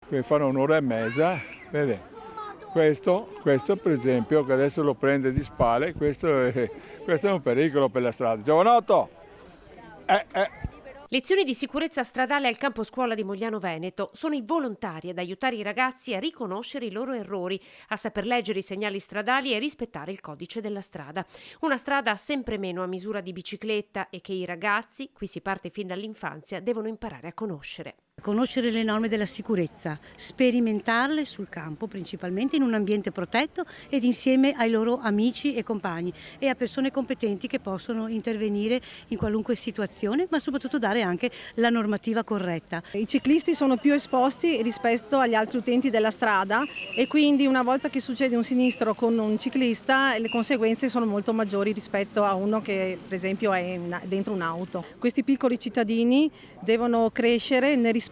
quindi fanno un'ora e mezza, vede? Questo per esempio, che adesso lo prende di spalle, questo è un pericolo per la strada. Giovanotto! Lezioni di sicurezza stradale al campo scuola di Mogliano Veneto. Sono i volontari ad aiutare i ragazzi a riconoscere i loro errori, a saper leggere i segnali stradali e rispettare il codice della strada. Una strada sempre meno a misura di bicicletta e che i ragazzi, qui si parte fin dall'infanzia, devono imparare a conoscere. Conoscere le norme della sicurezza, sperimentarle sul campo, principalmente in un ambiente protetto ed insieme ai loro amici e compagni e a persone competenti che possono intervenire in qualunque situazione, ma soprattutto dare anche la normativa corretta. I ciclisti sono più esposti rispetto agli altri utenti della strada e quindi una volta che succede un sinistro con un ciclista le conseguenze sono molto maggiori rispetto a uno che per esempio è dentro un'auto. Questi piccoli cittadini devono crescere nel rispetto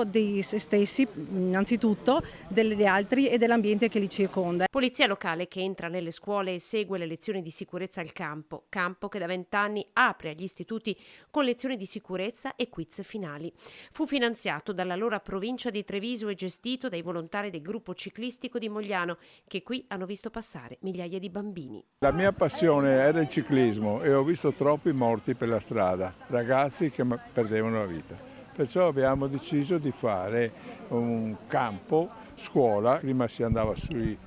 di se stessi innanzitutto, degli altri e dell'ambiente che li circonda. Polizia locale che entra nelle scuole e segue le lezioni di sicurezza al campo che da 20 anni apre agli istituti con lezioni di sicurezza e quiz finali. Fu finanziato dall'allora provincia di Treviso e gestito dai volontari del gruppo ciclistico di Mogliano che qui hanno visto passare migliaia di bambini. La mia passione era il ciclismo e ho visto troppi morti per la strada, ragazzi che perdevano la vita. Perciò abbiamo deciso di fare un campo scuola, prima si andava sui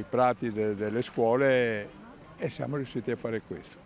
prati delle scuole e siamo riusciti a fare questo.